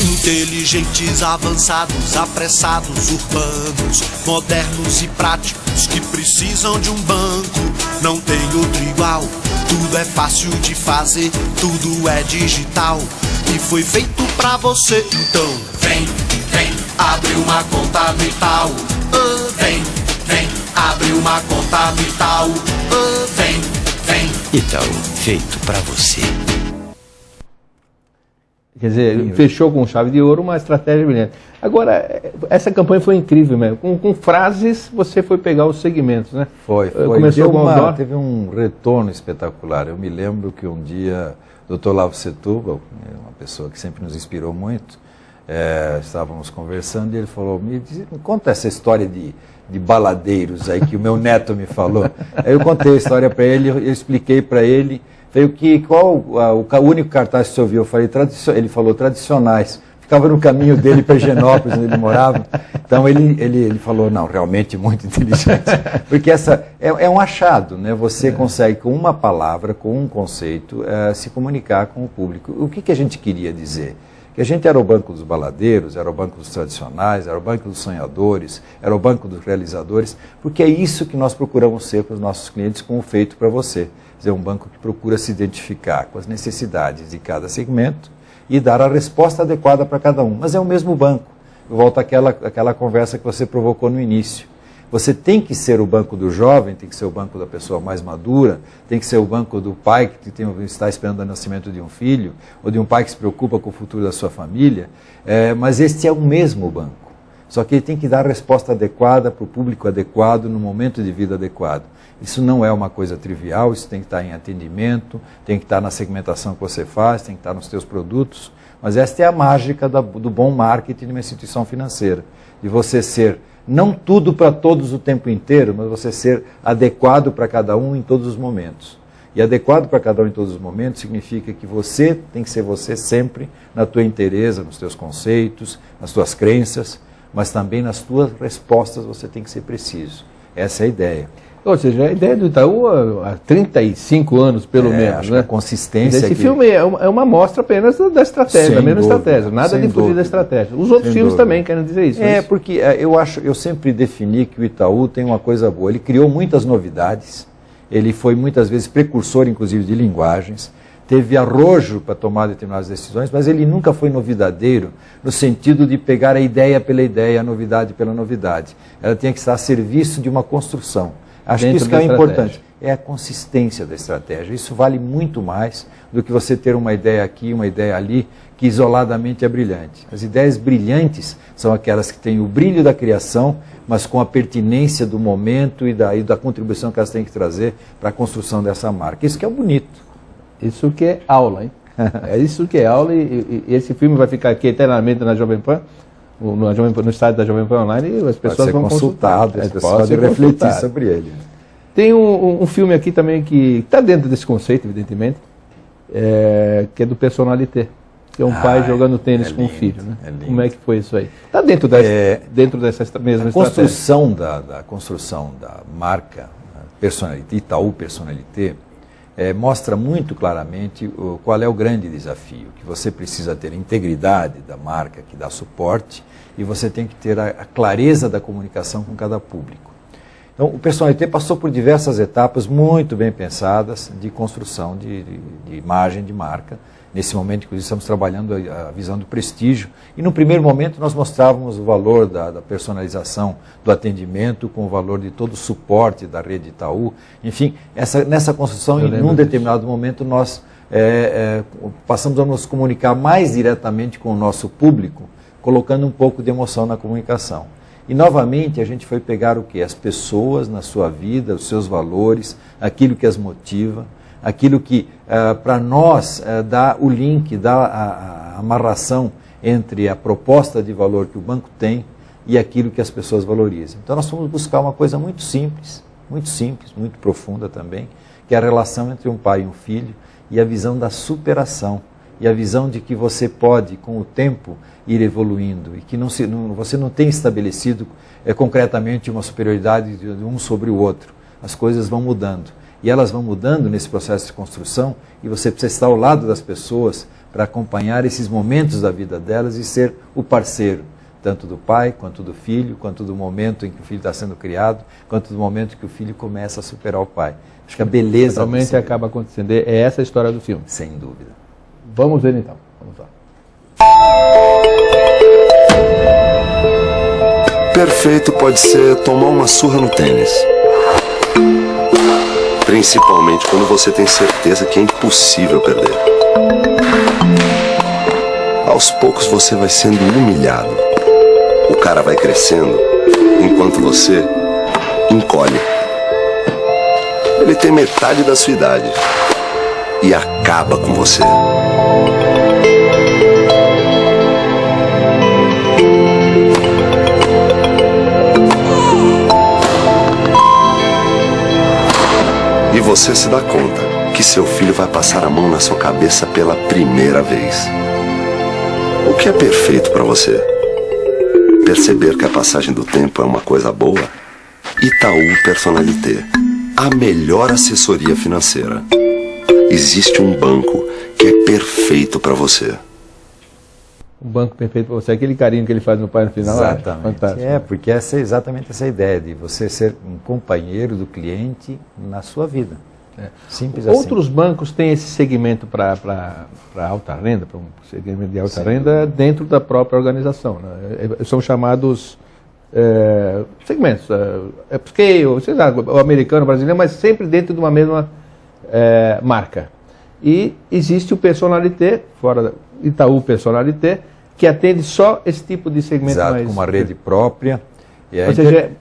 Inteligentes, avançados, apressados, urbanos, modernos e práticos que precisam de um banco. Não tem outro igual, tudo é fácil de fazer, tudo é digital e foi feito pra você. Então vem, abre uma conta no Itaú. Vem, abre uma conta no Itaú. Vem. Itaú, feito pra você. Quer dizer, fechou com chave de ouro uma estratégia brilhante. Agora, essa campanha foi incrível mesmo. Com frases, você foi pegar os segmentos, né? Foi. Começou teve um retorno espetacular. Eu me lembro que um dia o Dr. Lavo Setúbal, uma pessoa que sempre nos inspirou muito, estávamos conversando e ele falou: me conta essa história de baladeiros aí que o meu neto me falou. Aí eu contei a história para ele, eu expliquei para ele. Veio qual o único cartaz que você ouviu? Eu falei, ele falou tradicionais. Ficava no caminho dele para Genópolis, onde ele morava. Então ele falou, não, realmente muito inteligente. Porque essa é um achado, né? Você consegue, com uma palavra, com um conceito, se comunicar com o público. O que a gente queria dizer? Que a gente era o banco dos baladeiros, era o banco dos tradicionais, era o banco dos sonhadores, era o banco dos realizadores, porque é isso que nós procuramos ser para os nossos clientes com o feito para você. Quer dizer, um banco que procura se identificar com as necessidades de cada segmento e dar a resposta adequada para cada um. Mas é o mesmo banco. Eu volto àquela conversa que você provocou no início. Você tem que ser o banco do jovem, tem que ser o banco da pessoa mais madura, tem que ser o banco do pai que está esperando o nascimento de um filho, ou de um pai que se preocupa com o futuro da sua família, mas este é o mesmo banco. Só que ele tem que dar a resposta adequada para o público adequado, no momento de vida adequado. Isso não é uma coisa trivial, isso tem que estar em atendimento, tem que estar na segmentação que você faz, tem que estar nos seus produtos, mas esta é a mágica do bom marketing de uma instituição financeira, de você ser não tudo para todos o tempo inteiro, mas você ser adequado para cada um em todos os momentos. E adequado para cada um em todos os momentos significa que você tem que ser você sempre na tua inteireza, nos teus conceitos, nas tuas crenças, mas também nas tuas respostas você tem que ser preciso. Essa é a ideia. Ou seja, a ideia do Itaú há 35 anos, pelo menos. Acho né? que a consistência. Esse filme é uma amostra apenas da estratégia, da mesma estratégia. Nada de fugir da estratégia. Os outros filmes também querem dizer isso. Porque eu sempre defini que o Itaú tem uma coisa boa. Ele criou muitas novidades, ele foi muitas vezes precursor, inclusive, de linguagens, teve arrojo para tomar determinadas decisões, mas ele nunca foi novidadeiro no sentido de pegar a ideia pela ideia, a novidade pela novidade. Ela tinha que estar a serviço de uma construção. Acho que isso que é importante, é a consistência da estratégia. Isso vale muito mais do que você ter uma ideia aqui, uma ideia ali, que isoladamente é brilhante. As ideias brilhantes são aquelas que têm o brilho da criação, mas com a pertinência do momento e da contribuição que elas têm que trazer para a construção dessa marca. Isso que é bonito. Isso que é aula, hein? É isso que é aula e esse filme vai ficar aqui eternamente na Jovem Pan. No site da Jovem Pan Online, e as pessoas vão consultar. As pessoas podem refletir sobre ele. Tem um filme aqui também que está dentro desse conceito, evidentemente, que é do Personalité, que é um pai jogando tênis com um filho. Né? Como é que foi isso aí? Está dentro dessa mesma estratégia. A construção da marca Personalité, Itaú Personalité, mostra muito claramente qual é o grande desafio, que você precisa ter a integridade da marca que dá suporte e você tem que ter a clareza da comunicação com cada público. Então, o Personalité passou por diversas etapas muito bem pensadas de construção de imagem de marca Nesse momento, inclusive, estamos trabalhando a visão do prestígio. E no primeiro momento nós mostrávamos o valor da personalização do atendimento, com o valor de todo o suporte da rede Itaú. Enfim, nessa construção, em um determinado momento, nós passamos a nos comunicar mais diretamente com o nosso público, colocando um pouco de emoção na comunicação. E, novamente, a gente foi pegar o quê? As pessoas na sua vida, os seus valores, aquilo que as motiva, aquilo que, para nós, dá o link, dá a amarração entre a proposta de valor que o banco tem e aquilo que as pessoas valorizam. Então, nós fomos buscar uma coisa muito simples, muito profunda também, que é a relação entre um pai e um filho e a visão da superação e a visão de que você pode, com o tempo, ir evoluindo e que você não tem estabelecido concretamente uma superioridade de um sobre o outro. As coisas vão mudando. E elas vão mudando nesse processo de construção e você precisa estar ao lado das pessoas para acompanhar esses momentos da vida delas e ser o parceiro, tanto do pai, quanto do filho, quanto do momento em que o filho está sendo criado, quanto do momento que o filho começa a superar o pai. Acho que a beleza... Realmente acaba acontecendo. É essa a história do filme. Sem dúvida. Vamos ver então. Vamos lá. Perfeito pode ser tomar uma surra no tênis. Principalmente quando você tem certeza que é impossível perder. Aos poucos você vai sendo humilhado. O cara vai crescendo, enquanto você encolhe. Ele tem metade da sua idade e acaba com você. E você se dá conta que seu filho vai passar a mão na sua cabeça pela primeira vez. O que é perfeito para você? Perceber que a passagem do tempo é uma coisa boa? Itaú Personalité, a melhor assessoria financeira. Existe um banco que é perfeito para você. Um banco perfeito para você. Aquele carinho que ele faz no pai no final. Exatamente. É fantástico. Porque essa é exatamente essa ideia de você ser um companheiro do cliente na sua vida. Simples assim. Outros bancos têm esse segmento para alta renda, para um segmento de alta renda dentro da própria organização. Né? São chamados segmentos, upscale, o americano, o brasileiro, mas sempre dentro de uma mesma marca. E existe o Personalité, fora da Itaú Personalité, que atende só esse tipo de segmento. Exato, mais... com uma rede própria. E Ou seja,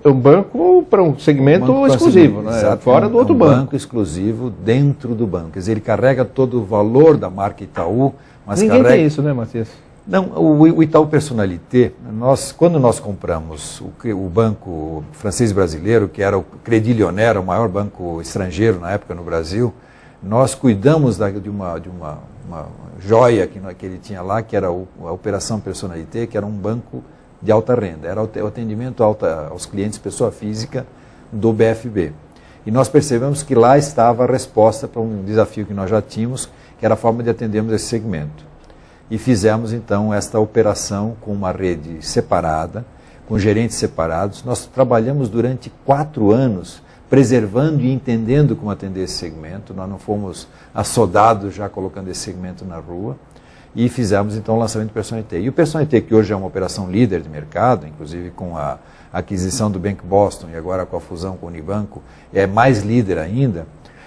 é um banco para um segmento exclusivo, né? Exato, fora do outro banco. Banco exclusivo dentro do banco. Quer dizer, ele carrega todo o valor da marca Itaú, mas ninguém tem isso, né, Matias? Não, o Itaú Personalité, quando nós compramos o banco francês brasileiro, que era o Crédit Lyonnais, o maior banco estrangeiro na época no Brasil, nós cuidamos de uma joia que ele tinha lá, que era a Operação Personalité, que era um banco de alta renda, era o atendimento aos clientes pessoa física do BFB. E nós percebemos que lá estava a resposta para um desafio que nós já tínhamos, que era a forma de atendermos esse segmento. E fizemos então esta operação com uma rede separada, com gerentes separados. Nós trabalhamos durante 4 anos preservando e entendendo como atender esse segmento. Nós não fomos assodados já colocando esse segmento na rua. E fizemos então o lançamento do Personalité. E o Personalité, que hoje é uma operação líder de mercado, inclusive com a aquisição do Bank Boston e agora com a fusão com o Unibanco, é mais líder ainda,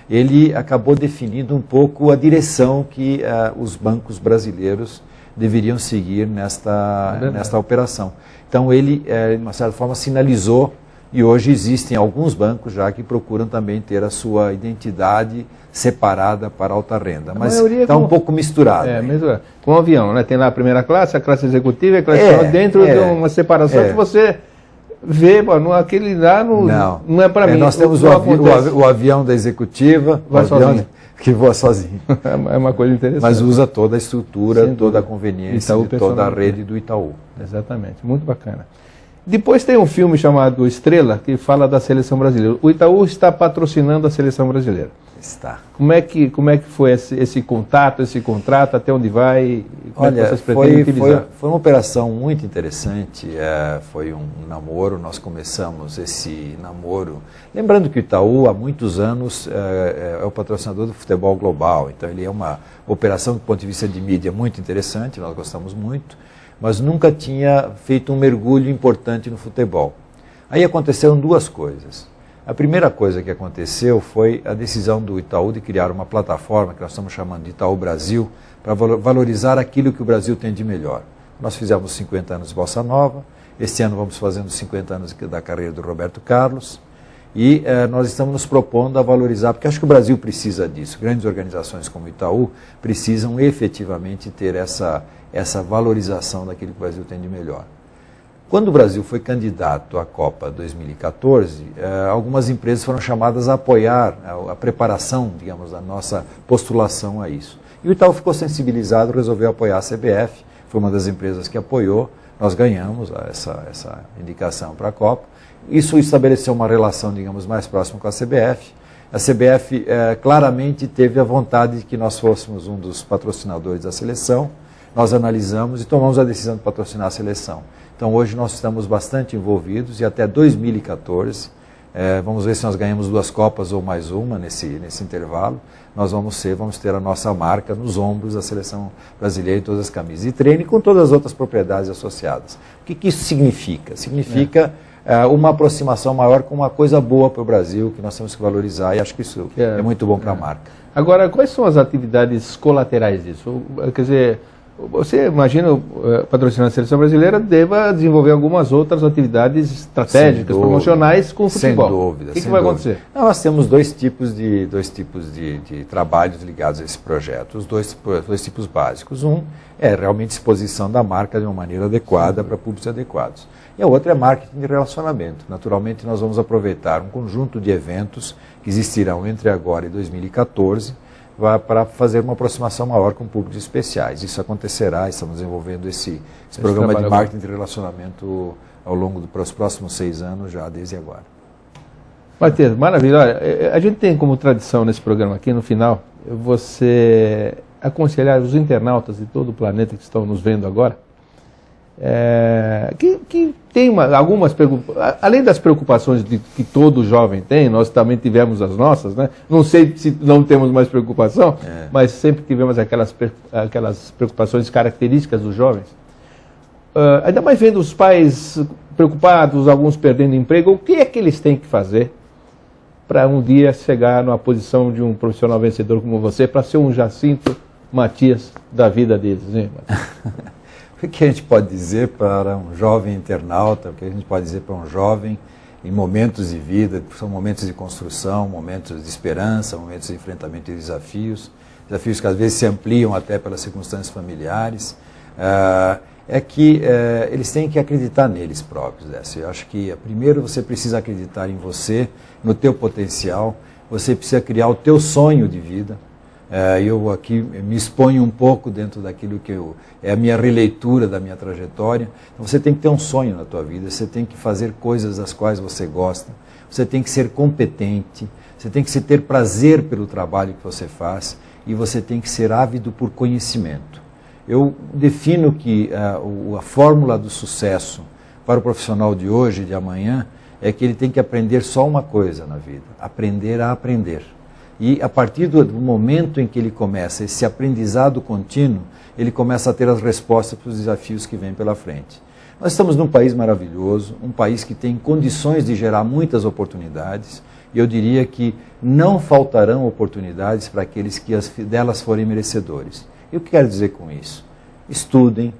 ele acabou definindo um pouco a direção que os bancos brasileiros deveriam seguir nesta operação. Então ele, de uma certa forma, sinalizou, e hoje existem alguns bancos já que procuram também ter a sua identidade separada para alta renda, mas está um pouco misturado. Misturado. Com o avião, né? Tem lá a primeira classe, a classe executiva e a classe dentro de uma separação que você vê, aquele lá não é para mim. Nós temos o avião da executiva, que voa sozinho. É uma coisa interessante. Mas usa toda a estrutura, toda a conveniência, toda a rede do Itaú. Exatamente, muito bacana. Depois tem um filme chamado Estrela, que fala da seleção brasileira. O Itaú está patrocinando a seleção brasileira. Está. Como é que foi esse contato, esse contrato, até onde vai? Olha, vocês pretendem utilizar? Foi uma operação muito interessante, foi um namoro, nós começamos esse namoro, lembrando que o Itaú há muitos anos é o patrocinador do futebol global, então ele é uma operação do ponto de vista de mídia muito interessante, nós gostamos muito, mas nunca tinha feito um mergulho importante no futebol. Aí aconteceram duas coisas. A primeira coisa que aconteceu foi a decisão do Itaú de criar uma plataforma que nós estamos chamando de Itaú Brasil, para valorizar aquilo que o Brasil tem de melhor. Nós fizemos 50 anos de Bossa Nova, este ano vamos fazendo 50 anos da carreira do Roberto Carlos, e nós estamos nos propondo a valorizar, porque acho que o Brasil precisa disso. Grandes organizações como o Itaú precisam efetivamente ter essa valorização daquilo que o Brasil tem de melhor. Quando o Brasil foi candidato à Copa 2014, algumas empresas foram chamadas a apoiar a preparação, digamos, da nossa postulação a isso. E o Itaú ficou sensibilizado, resolveu apoiar a CBF, foi uma das empresas que apoiou, nós ganhamos essa indicação para a Copa. Isso estabeleceu uma relação, digamos, mais próxima com a CBF. A CBF claramente teve a vontade de que nós fôssemos um dos patrocinadores da seleção. Nós analisamos e tomamos a decisão de patrocinar a seleção. Então hoje nós estamos bastante envolvidos e até 2014, vamos ver se nós ganhamos 2 Copas ou mais uma nesse intervalo, nós vamos ter a nossa marca nos ombros da seleção brasileira em todas as camisas de treino e com todas as outras propriedades associadas. O que isso significa? Significa uma aproximação maior com uma coisa boa para o Brasil, que nós temos que valorizar, e acho que isso é muito bom para a marca. Agora, quais são as atividades colaterais disso? Quer dizer, você imagina, patrocinando a seleção brasileira, deva desenvolver algumas outras atividades estratégicas, promocionais com o futebol. Sem dúvida. O que vai acontecer? Nós temos dois tipos de trabalhos ligados a esse projeto, os dois tipos básicos. Um é realmente exposição da marca de uma maneira adequada para públicos adequados. E a outra é marketing de relacionamento. Naturalmente, nós vamos aproveitar um conjunto de eventos que existirão entre agora e 2014, para fazer uma aproximação maior com públicos especiais. Isso acontecerá, estamos desenvolvendo esse programa de marketing de relacionamento ao longo dos próximos 6 anos, já desde agora. Matheus, maravilha. Olha, a gente tem como tradição nesse programa aqui, no final, você aconselhar os internautas de todo o planeta que estão nos vendo agora, que tem algumas preocupações, além das preocupações que todo jovem tem, nós também tivemos as nossas, né? Não sei se não temos mais preocupação, mas sempre tivemos aquelas preocupações características dos jovens. Ainda mais vendo os pais preocupados, alguns perdendo emprego, o que é que eles têm que fazer para um dia chegar numa posição de um profissional vencedor como você, para ser um Jacinto Matias da vida deles, né? O que a gente pode dizer para um jovem internauta, o que a gente pode dizer para um jovem em momentos de vida, são momentos de construção, momentos de esperança, momentos de enfrentamento de desafios que às vezes se ampliam até pelas circunstâncias familiares, que eles têm que acreditar neles próprios. Eu acho que primeiro você precisa acreditar em você, no teu potencial, você precisa criar o teu sonho de vida. Eu aqui me exponho um pouco dentro daquilo que é a minha releitura da minha trajetória. Então você tem que ter um sonho na tua vida, você tem que fazer coisas das quais você gosta, você tem que ser competente, você tem que ter prazer pelo trabalho que você faz e você tem que ser ávido por conhecimento. Eu defino que a fórmula do sucesso para o profissional de hoje e de amanhã é que ele tem que aprender só uma coisa na vida, aprender a aprender. E a partir do momento em que ele começa esse aprendizado contínuo, ele começa a ter as respostas para os desafios que vêm pela frente. Nós estamos num país maravilhoso, um país que tem condições de gerar muitas oportunidades, e eu diria que não faltarão oportunidades para aqueles que delas forem merecedores. E o que quero dizer com isso? Estudem,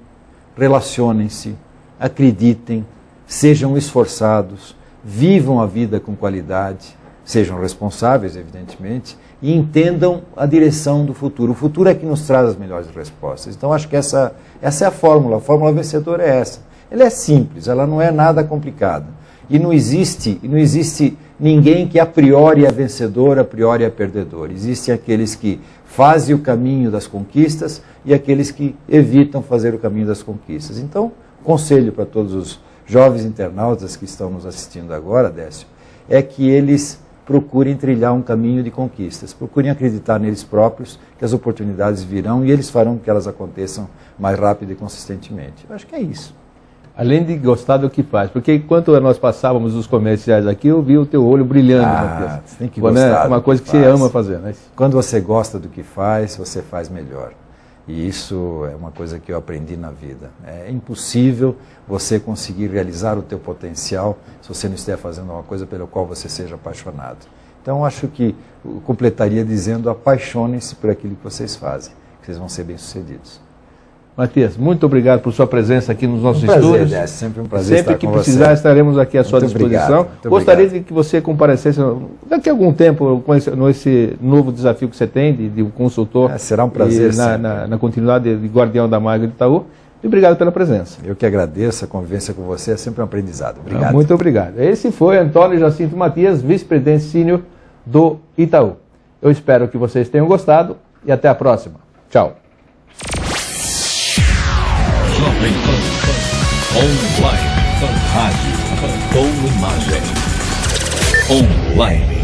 relacionem-se, acreditem, sejam esforçados, vivam a vida com qualidade, sejam responsáveis, evidentemente, e entendam a direção do futuro. O futuro é que nos traz as melhores respostas. Então, acho que essa é a fórmula vencedora é essa. Ela é simples, ela não é nada complicada. E não existe ninguém que a priori é vencedor, a priori é perdedor. Existem aqueles que fazem o caminho das conquistas e aqueles que evitam fazer o caminho das conquistas. Então, conselho para todos os jovens internautas que estão nos assistindo agora, Décio, é que eles procurem trilhar um caminho de conquistas, procurem acreditar neles próprios, que as oportunidades virão e eles farão que elas aconteçam mais rápido e consistentemente. Eu acho que é isso. Além de gostar do que faz, porque enquanto nós passávamos os comerciais aqui, eu vi o teu olho brilhando, Matias. Você tem que gostar. É uma coisa que você ama fazer, né? Quando você gosta do que faz, você faz melhor. E isso é uma coisa que eu aprendi na vida. É impossível você conseguir realizar o teu potencial se você não estiver fazendo uma coisa pela qual você seja apaixonado. Então, acho que eu completaria dizendo: apaixonem-se por aquilo que vocês fazem, que vocês vão ser bem-sucedidos. Matias, muito obrigado por sua presença aqui nos nossos estúdios. É sempre um prazer estar com você. Sempre que precisar, estaremos aqui à sua disposição. Gostaria de que você comparecesse daqui a algum tempo com esse novo desafio que você tem de consultor. Será um prazer. Na continuidade de Guardião da Marca de Itaú. E obrigado pela presença. Eu que agradeço, a convivência com você é sempre um aprendizado. Obrigado. Muito obrigado. Esse foi Antônio Jacinto Matias, vice-presidente sênior do Itaú. Eu espero que vocês tenham gostado e até a próxima. Tchau. Jovem Pan Online, Pan Rádio, Pan Imagem. Online.